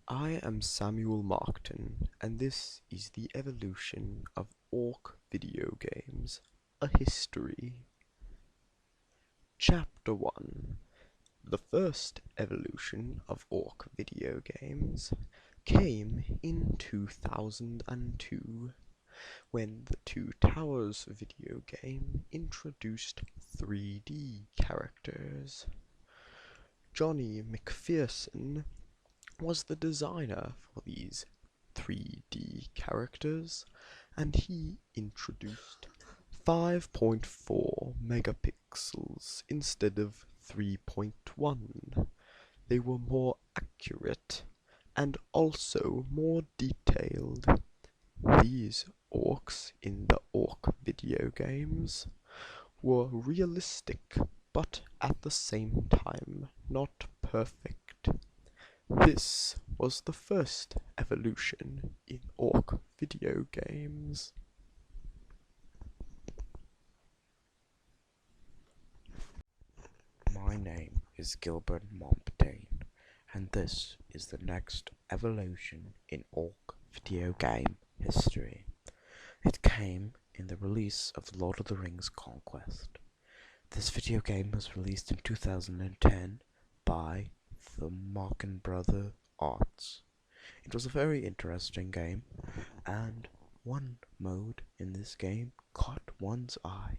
I am Samuel Marcton, and this is the evolution of Orc video games, a history. Chapter 1. The first evolution of Orc video games came in 2002, when the Two Towers video game introduced 3D characters. Johnny McPherson was the designer for these 3D characters, and he introduced 5.4 megapixels instead of 3.1. They were more accurate and also more detailed. These orcs in the Orc video games were realistic, but at the same time not perfect. This was the first evolution in Orc video games. My name is Gilbert Mompitine, and this is the next evolution in Orc video game history. It came in the release of Lord of the Rings Conquest. This video game was released in 2010 by the Marcton brother Orcs. It was a very interesting game, and one mode in this game caught one's eye.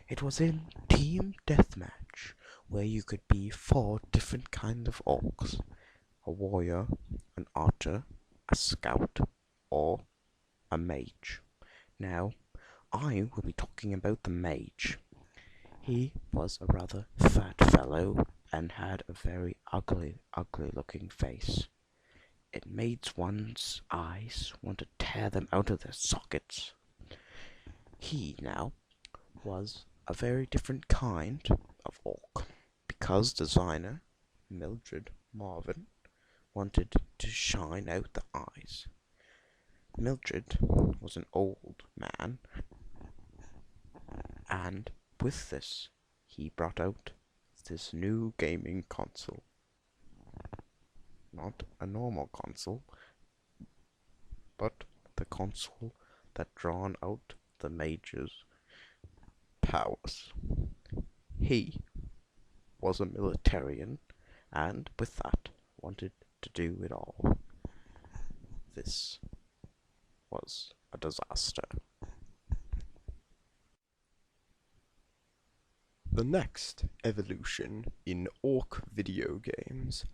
It was in Team Deathmatch, where you could be 4 different kinds of orcs: a warrior, an archer, a scout, or a mage. Now, I will be talking about the mage. He was a rather fat fellow and had a very ugly looking face. It made one's eyes want to tear them out of their sockets. He now was a very different kind of orc, because designer Mildred Marvin wanted to shine out the eyes. Mildred was an old man, and with this he brought out this new gaming console. Not a normal console, but the console that drawn out the mage's powers. He was a militarian, and with that wanted to do it all. This was a disaster. The next evolution in Orc video games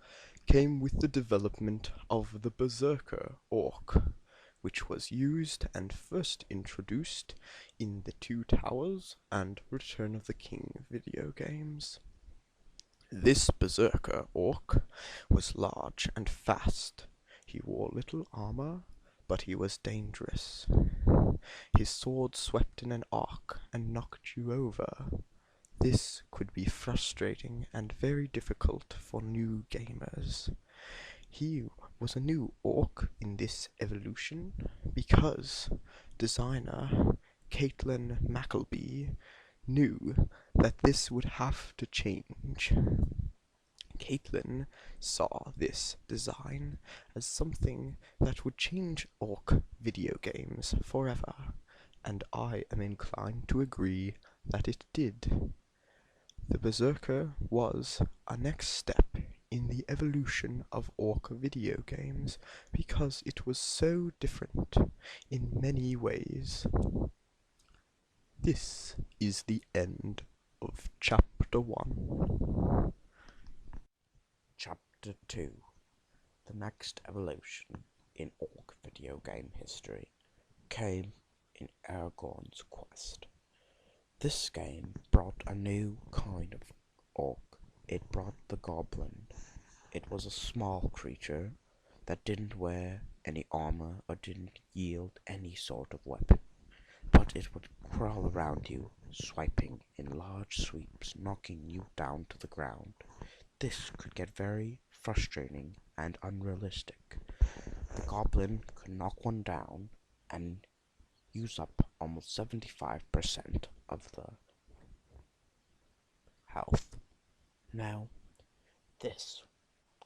came with the development of the Berserker Orc, which was used and first introduced in the Two Towers and Return of the King video games. This Berserker Orc was large and fast. He wore little armor, but he was dangerous. His sword swept in an arc and knocked you over. This could be frustrating and very difficult for new gamers. He was a new orc in this evolution because designer Caitlin Mackleby knew that this would have to change. Caitlin saw this design as something that would change Orc video games forever, and I am inclined to agree that it did. The Berserker was a next step in the evolution of Orc video games because it was so different in many ways. This is the end of Chapter 1. Chapter 2. The next evolution in Orc video game history came in Aragorn's Quest. This game brought a new kind of orc. It brought the goblin. It was a small creature that didn't wear any armor or didn't yield any sort of weapon, but it would crawl around you, swiping in large sweeps, knocking you down to the ground. This could get very frustrating and unrealistic. The goblin could knock one down and use up almost 75% of the health. Now, this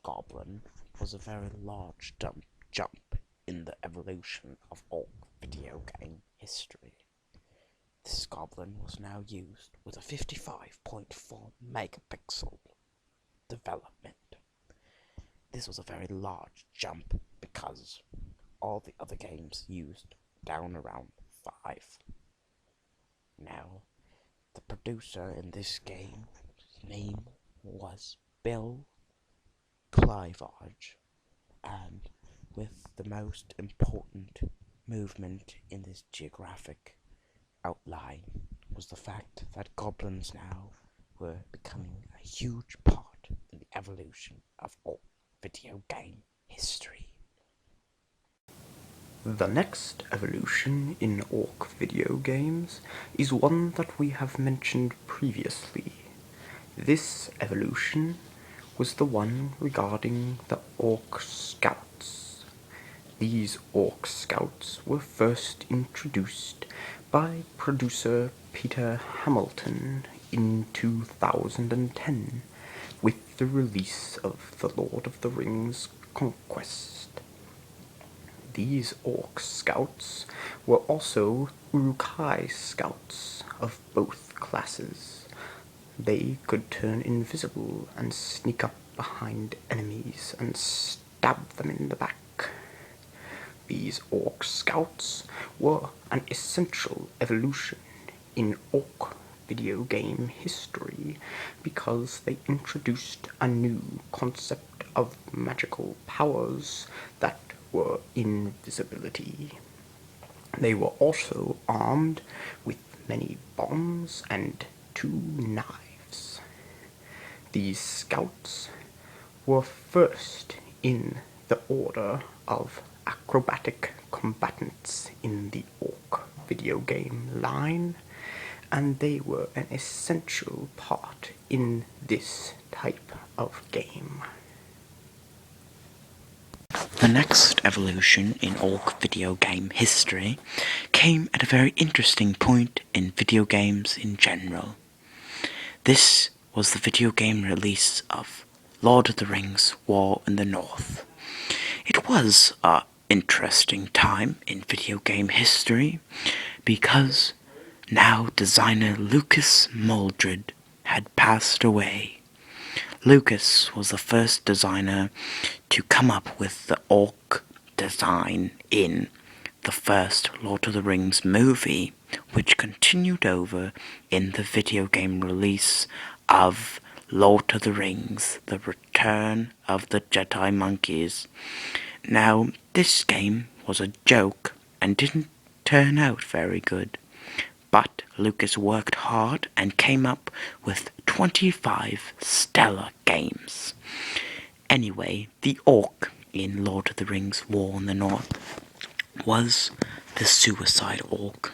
goblin was a very large jump in the evolution of Orc video game history. This goblin was now used with a 55.4 megapixel development. This was a very large jump because all the other games used down around 5. Now, the producer in this game, his name was Bill Clivage, and with the most important movement in this geographic outline was the fact that goblins now were becoming a huge part in the evolution of all video game history. The next evolution in Orc video games is one that we have mentioned previously. This evolution was the one regarding the Orc Scouts. These Orc Scouts were first introduced by producer Peter Hamilton in 2010 with the release of The Lord of the Rings Conquest. These Orc Scouts were also Uruk-hai Scouts of both classes. They could turn invisible and sneak up behind enemies and stab them in the back. These Orc Scouts were an essential evolution in Orc video game history because they introduced a new concept of magical powers that were invisibility. They were also armed with many bombs and 2 knives. These scouts were first in the order of acrobatic combatants in the Orc video game line, and they were an essential part in this type of game. The next evolution in Orc video game history came at a very interesting point in video games in general. This was the video game release of Lord of the Rings War in the North. It was an interesting time in video game history because now designer Lucas Muldred had passed away. Lucas was the first designer to come up with the orc design in the first Lord of the Rings movie, which continued over in the video game release of Lord of the Rings, The Return of the Jedi Monkeys. Now, this game was a joke and didn't turn out very good. But Lucas worked hard and came up with 25 stellar games. Anyway, the orc in Lord of the Rings War in the North was the suicide orc.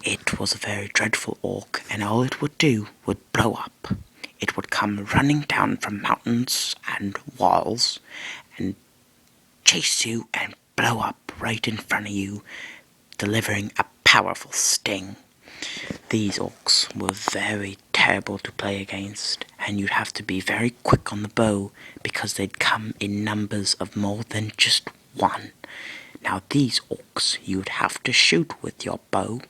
It was a very dreadful orc, and all it would do would blow up. It would come running down from mountains and walls and chase you and blow up right in front of you, delivering a powerful sting. These orcs were very terrible to play against, and you'd have to be very quick on the bow because they'd come in numbers of more than just one. Now these orcs you'd have to shoot with your bow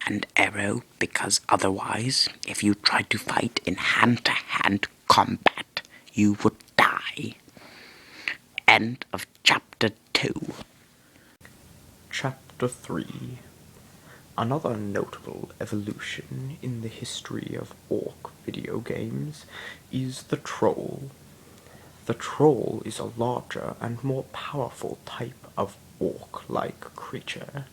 and arrow because otherwise, if you tried to fight in hand-to-hand combat, you would die. End of Chapter 2. Chapter 3. Another notable evolution in the history of Orc video games is the Troll. The Troll is a larger and more powerful type of orc-like creature.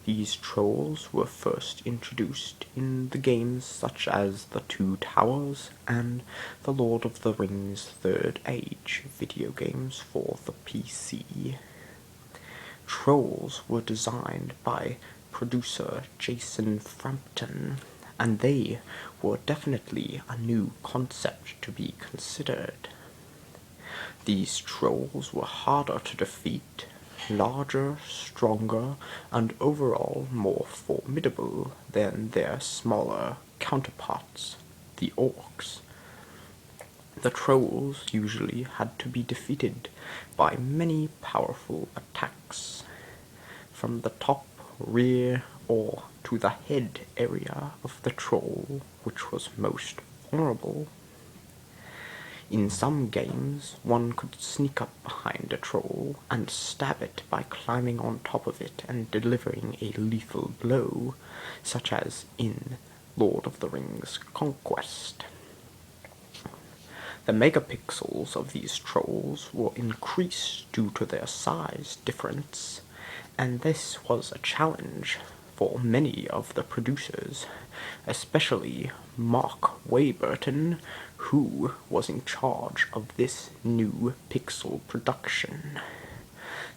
These trolls were first introduced in the games such as The Two Towers and the Lord of the Rings Third Age video games for the PC. Trolls were designed by producer Jason Frampton, and they were definitely a new concept to be considered. These trolls were harder to defeat, larger, stronger, and overall more formidable than their smaller counterparts, the orcs. The trolls usually had to be defeated by many powerful attacks from the top, rear, or to the head area of the troll, which was most vulnerable. In some games, one could sneak up behind a troll and stab it by climbing on top of it and delivering a lethal blow, such as in Lord of the Rings Conquest. The megapixels of these trolls were increased due to their size difference, and this was a challenge for many of the producers, especially Marcton, who was in charge of this new pixel production.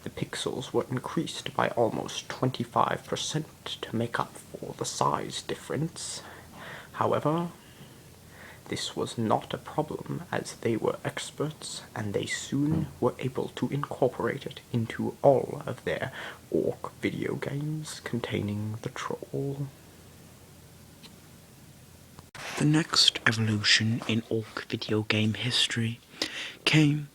The pixels were increased by almost 25% to make up for the size difference. However, this was not a problem, as they were experts, and they soon were able to incorporate it into all of their orc video games containing the troll. The next evolution in orc video game history came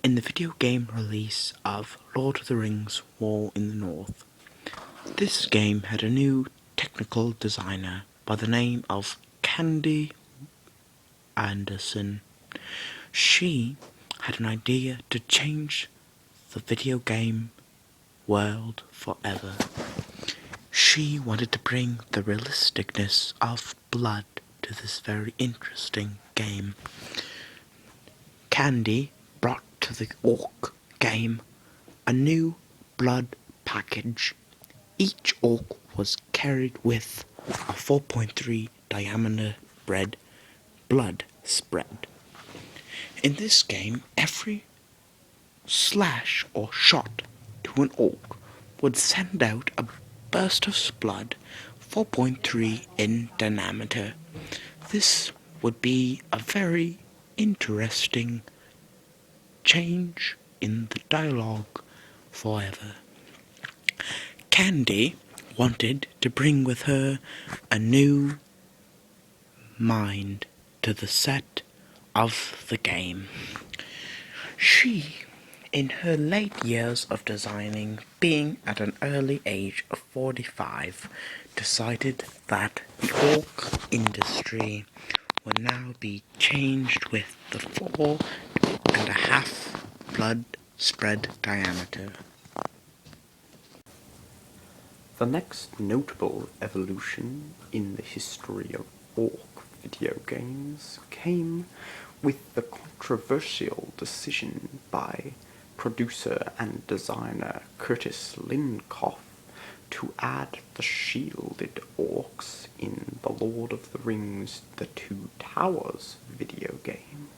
in the video game release of Lord of the Rings War in the North. This game had a new technical designer by the name of Candy Anderson. She had an idea to change the video game world forever. She wanted to bring the realisticness of blood to this very interesting game. Candy brought to the orc game a new blood package. Each orc was carried with a 4.3 diameter blood spread. In this game, every slash or shot to an orc would send out a burst of blood 4.3 in diameter. This would be a very interesting change in the dialogue forever. Candy wanted to bring with her a new mind to the set of the game. She, in her late years of designing, being at an early age of 45, decided that the orc industry will now be changed with the 4.5 blood spread diameter. The next notable evolution in the history of orc video games came with the controversial decision by producer and designer Curtis Linkoff to add the shielded orcs in the Lord of the Rings The Two Towers video game.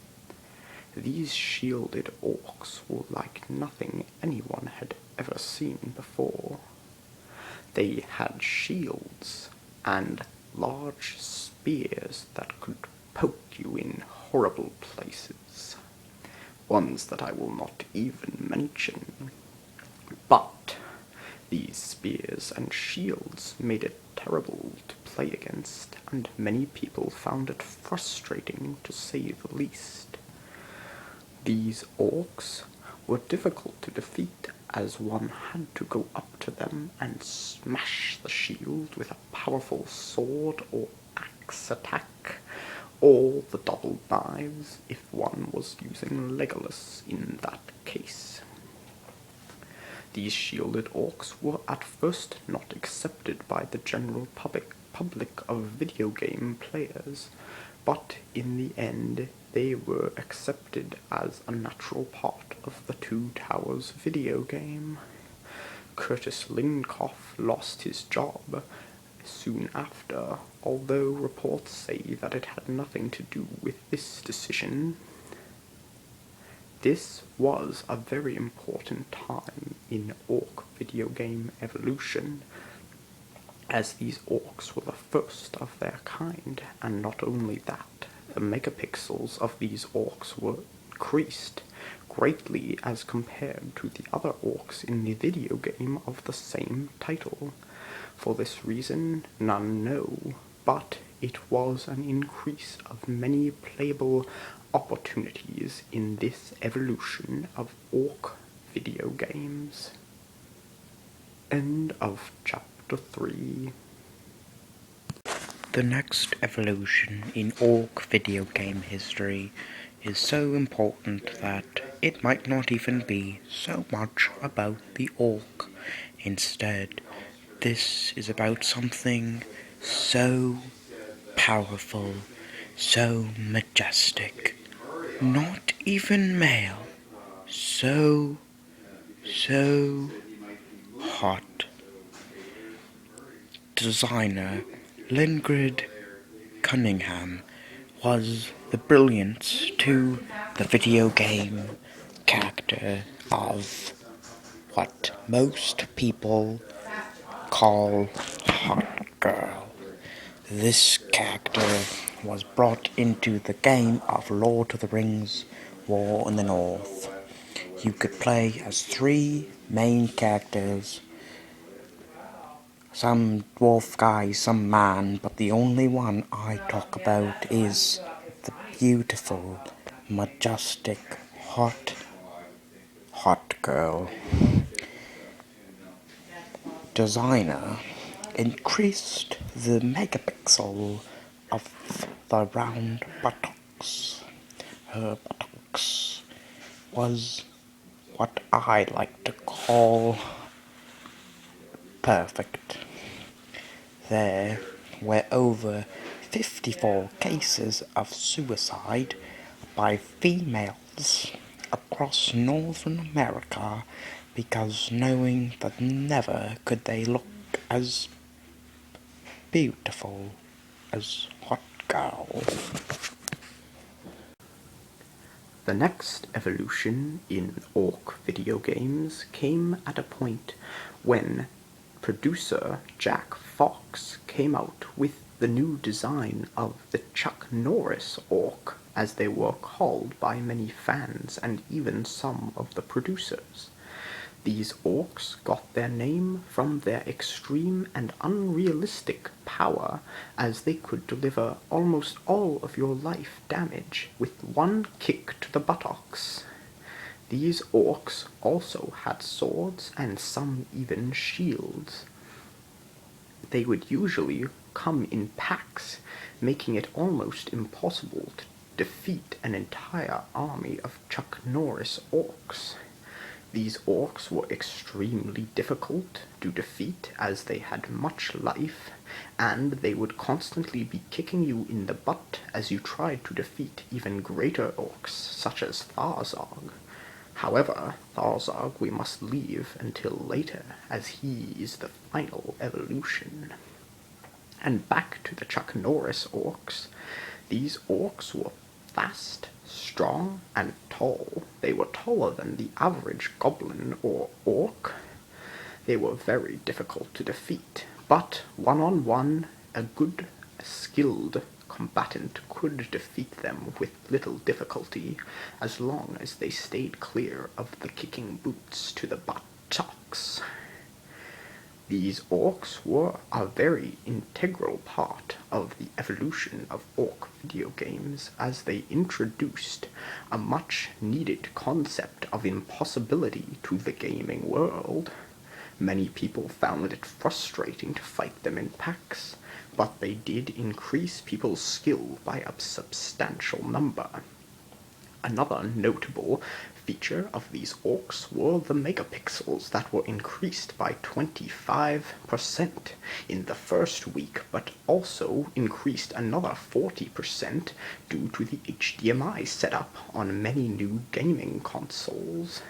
These shielded orcs were like nothing anyone had ever seen before. They had shields and large spears that could poke you in horrible places, ones that I will not even mention. But these spears and shields made it terrible to play against, and many people found it frustrating to say the least. These orcs were difficult to defeat, as one had to go up to them and smash the shield with a powerful sword or axe attack, or the double knives if one was using Legolas in that case. These shielded orcs were at first not accepted by the general public of video game players, but in the end they were accepted as a natural part of the Two Towers video game. Curtis Linkoff lost his job soon after, although reports say that it had nothing to do with this decision. This was a very important time in orc video game evolution, as these orcs were the first of their kind, and not only that, the megapixels of these orcs were increased greatly as compared to the other orcs in the video game of the same title. For this reason, none know, but it was an increase of many playable opportunities in this evolution of Orc video games. End of Chapter 3. The next evolution in Orc video game history is so important that it might not even be so much about the Orc. Instead, this is about something so powerful, so majestic, not even male, so hot. Designer Lingrid Cunningham was the brilliance to the video game character of what most people call Hot Girl. This character was brought into the game of Lord of the Rings War in the North. You could play as 3 main characters, some dwarf guy, some man, but the only one I talk about is the beautiful, majestic, hot girl. Designer increased the megapixel of the round buttocks. Her buttocks was what I like to call perfect. There were over 54 cases of suicide by females across Northern America because knowing that never could they look as beautiful as Hot Girl. The next evolution in Orc video games came at a point when producer Jack Fox came out with the new design of the Chuck Norris Orc, as they were called by many fans and even some of the producers. These orcs got their name from their extreme and unrealistic power, as they could deliver almost all of your life damage with one kick to the buttocks. These orcs also had swords and some even shields. They would usually come in packs, making it almost impossible to defeat an entire army of Chuck Norris orcs. These orcs were extremely difficult to defeat as they had much life, and they would constantly be kicking you in the butt as you tried to defeat even greater orcs such as Tharzog. However, Tharzog we must leave until later, as he is the final evolution. And back to the Chuck Norris orcs. These orcs were fast, strong, and tall. They were taller than the average goblin or orc. They were very difficult to defeat, but one-on-one, a good, skilled combatant could defeat them with little difficulty, as long as they stayed clear of the kicking boots to the buttocks. These orcs were a very integral part of the evolution of orc video games, as they introduced a much needed concept of impossibility to the gaming world. Many people found it frustrating to fight them in packs, but they did increase people's skill by a substantial number. Another notable feature of these orcs were the megapixels that were increased by 25% in the first week, but also increased another 40% due to the HDMI setup on many new gaming consoles.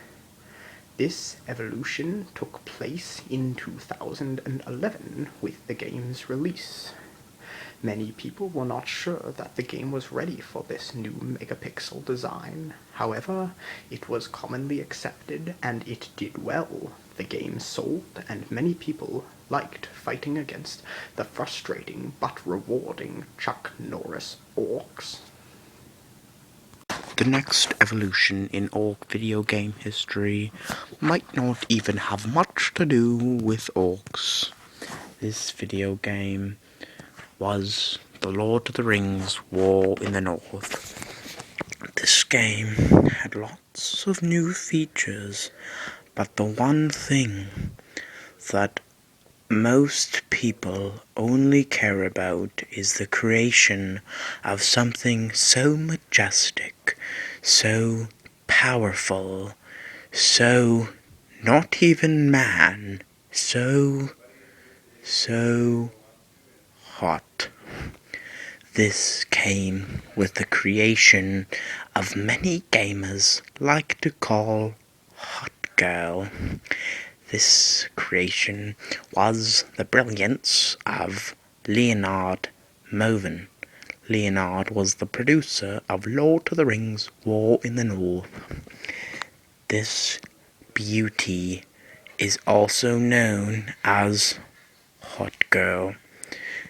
This evolution took place in 2011 with the game's release. Many people were not sure that the game was ready for this new megapixel design. However, it was commonly accepted and it did well. The game sold and many people liked fighting against the frustrating but rewarding Chuck Norris orcs. The next evolution in Orc video game history might not even have much to do with orcs. This video game was the Lord of the Rings War in the North. game had lots of new features, but the one thing that most people only care about is the creation of something so majestic, so powerful, so not even man, so hot. This came with the creation of many gamers like to call Hot Girl. This creation was the brilliance of Leonard Moven. Leonard was the producer of Lord of the Rings War in the North. This beauty is also known as Hot Girl.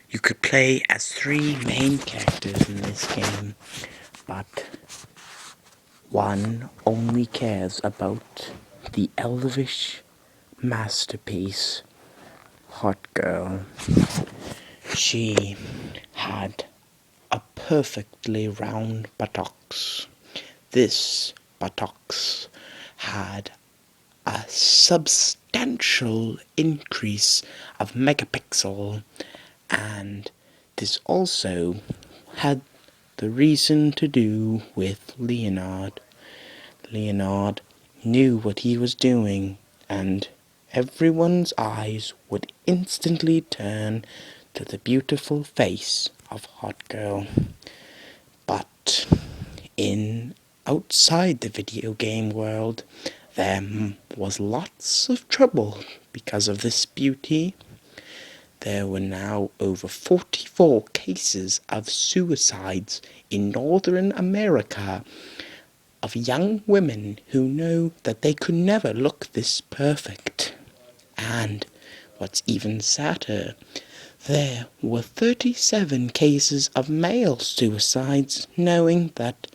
You could play as 3 main characters in this game, but one only cares about the elvish masterpiece, Hot Girl. She had a perfectly round buttocks. This buttocks had a substantial increase of megapixel, and this also had the reason to do with Leonard. Leonard knew what he was doing, and everyone's eyes would instantly turn to the beautiful face of Hot Girl. But outside the video game world, there was lots of trouble because of this beauty. There were now over 44 cases of suicides in Northern America of young women who know that they could never look this perfect. And what's even sadder, there were 37 cases of male suicides knowing that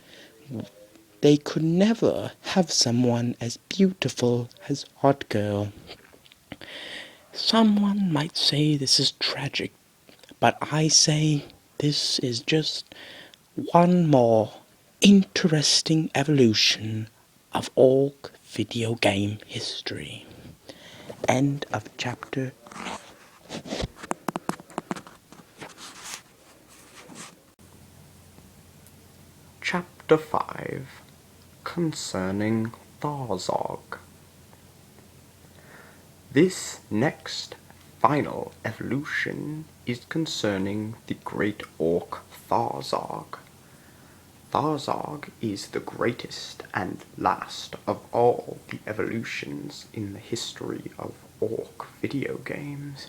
they could never have someone as beautiful as Hot Girl. Someone might say this is tragic, but I say this is just one more interesting evolution of Orc video game history. End of chapter. Chapter 5, Concerning Tharzog. This next final evolution is concerning the great orc Tharzog. Tharzog is the greatest and last of all the evolutions in the history of orc video games.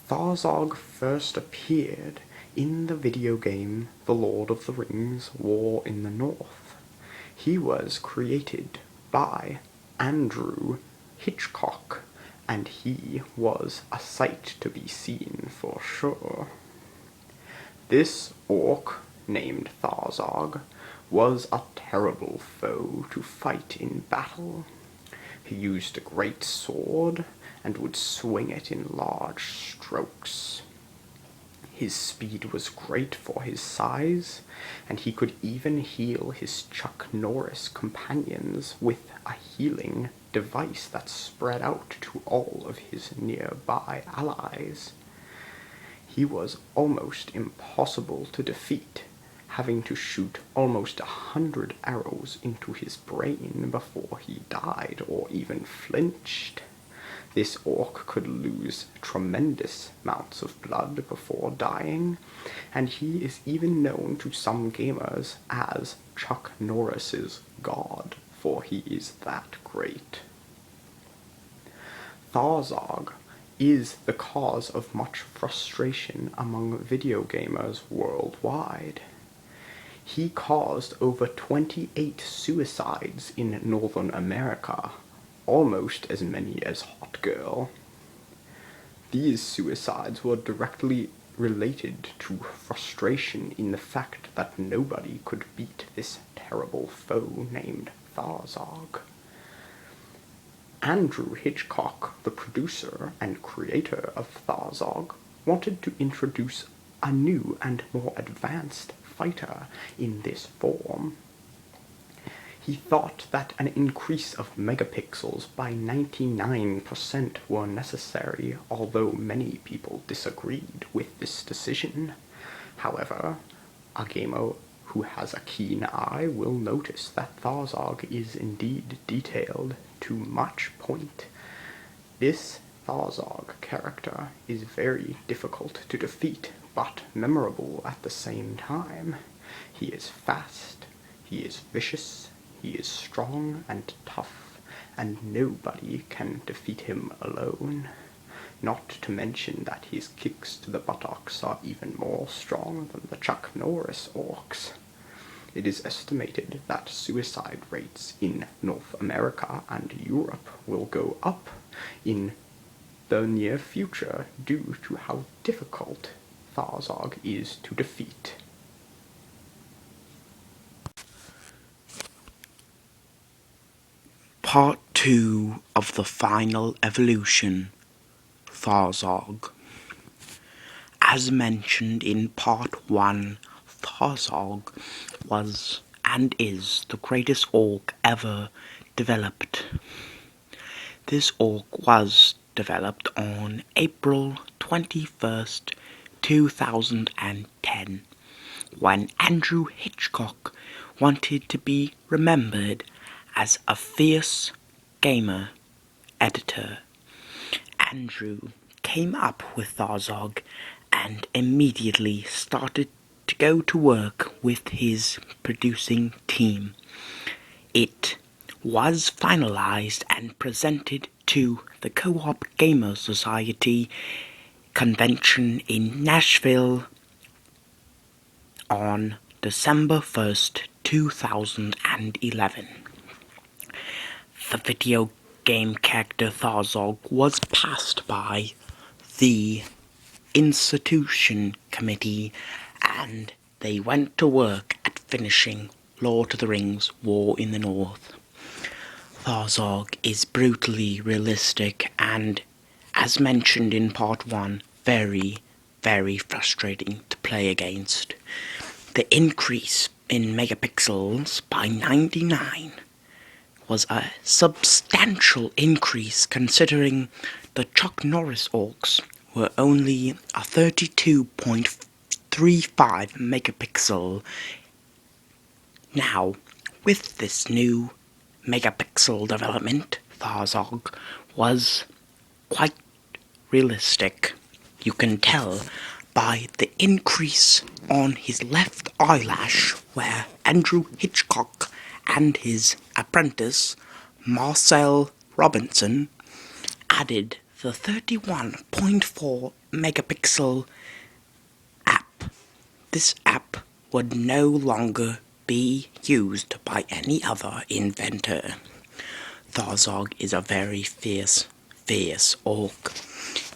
Tharzog first appeared in the video game The Lord of the Rings War in the North. He was created by Andrew Hitchcock, and he was a sight to be seen for sure. This orc, named Tharzog, was a terrible foe to fight in battle. He used a great sword and would swing it in large strokes. His speed was great for his size, and he could even heal his Chuck Norris companions with a healing device that spread out to all of his nearby allies. He was almost impossible to defeat, having to shoot almost 100 arrows into his brain before he died or even flinched. This orc could lose tremendous amounts of blood before dying, and he is even known to some gamers as Chuck Norris's god, for he is that great. Tharzog is the cause of much frustration among video gamers worldwide. He caused over 28 suicides in Northern America, almost as many as Hot Girl. These suicides were directly related to frustration in the fact that nobody could beat this terrible foe named Tharzog. Andrew Hitchcock, the producer and creator of Tharzog, wanted to introduce a new and more advanced fighter in this form. He thought that an increase of megapixels by 99% were necessary, although many people disagreed with this decision. However, a gamer who has a keen eye will notice that Tharzog is indeed detailed to much point. This Tharzog character is very difficult to defeat, but memorable at the same time. He is fast, he is vicious, he is strong and tough, and nobody can defeat him alone. Not to mention that his kicks to the buttocks are even more strong than the Chuck Norris Orcs. It is estimated that suicide rates in North America and Europe will go up in the near future due to how difficult Tharzog is to defeat. Part 2 of the final evolution, Tharzog. As mentioned in Part 1, Tharzog was and is the greatest orc ever developed. This orc was developed on April 21st, 2010, when Andrew Hitchcock wanted to be remembered as a fierce gamer editor. Andrew came up with Tharzog and immediately started to go to work with his producing team. It was finalized and presented to the Co-op Gamer Society convention in Nashville on December 1st, 2011. The video game character Tharzog was passed by the Institution Committee, and they went to work at finishing Lord of the Rings War in the North. Tharzog is brutally realistic and, as mentioned in Part 1, very, very frustrating to play against. The increase in megapixels by 99 was a substantial increase considering the Chuck Norris Orcs were only a 32.35 megapixel. Now, with this new megapixel development, Tharzog was quite realistic. You can tell by the increase on his left eyelash, where Andrew Hitchcock and his apprentice, Marcel Robinson, added the 31.4 megapixel app. This app would no longer be used by any other inventor. Tharzog is a very fierce orc.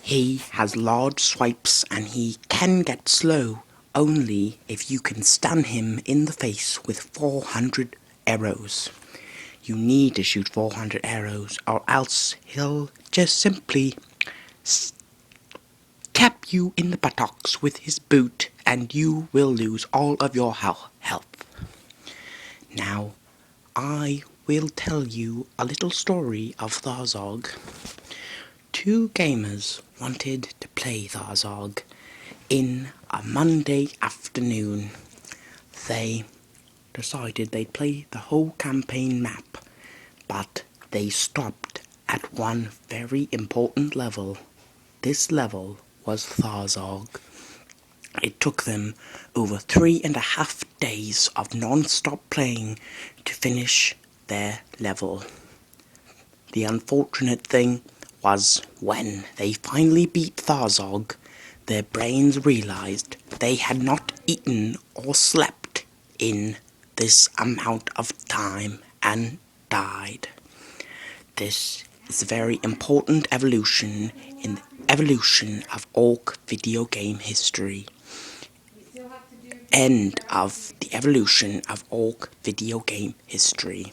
He has large swipes and he can get slow only if you can stun him in the face with 400 arrows. You need to shoot 400 arrows or else he'll just simply tap you in the buttocks with his boot and you will lose all of your health. Now, I will tell you a little story of Tharzog. Two gamers wanted to play Tharzog in a Monday afternoon. They decided they'd play the whole campaign map, but they stopped at one very important level. This level was Tharzog. It took them over 3.5 days of non-stop playing to finish their level. The unfortunate thing was when they finally beat Tharzog, their brains realized they had not eaten or slept in this amount of time and died. This is a very important evolution in the evolution of Orc video game history. End of the evolution of Orc video game history.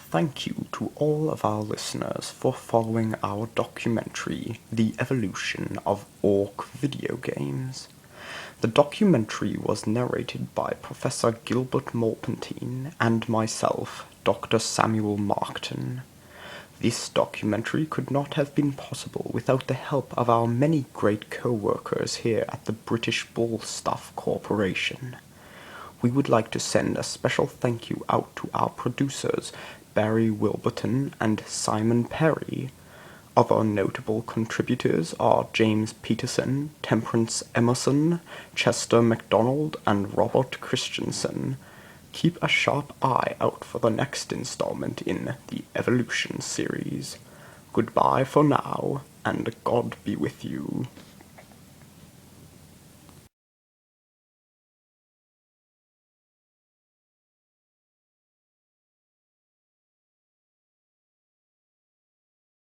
Thank you to all of our listeners for following our documentary, The Evolution of Orc Video Games. The documentary was narrated by Professor Gilbert Mompitine and myself, Dr. Samuel Marcton. This documentary could not have been possible without the help of our many great co-workers here at the British Bull Stuff Corporation. We would like to send a special thank you out to our producers, Barry Wilburton and Simon Perry. Other notable contributors are James Peterson, Temperance Emerson, Chester MacDonald, and Robert Christensen. Keep a sharp eye out for the next installment in the Evolution series. Goodbye for now, and God be with you.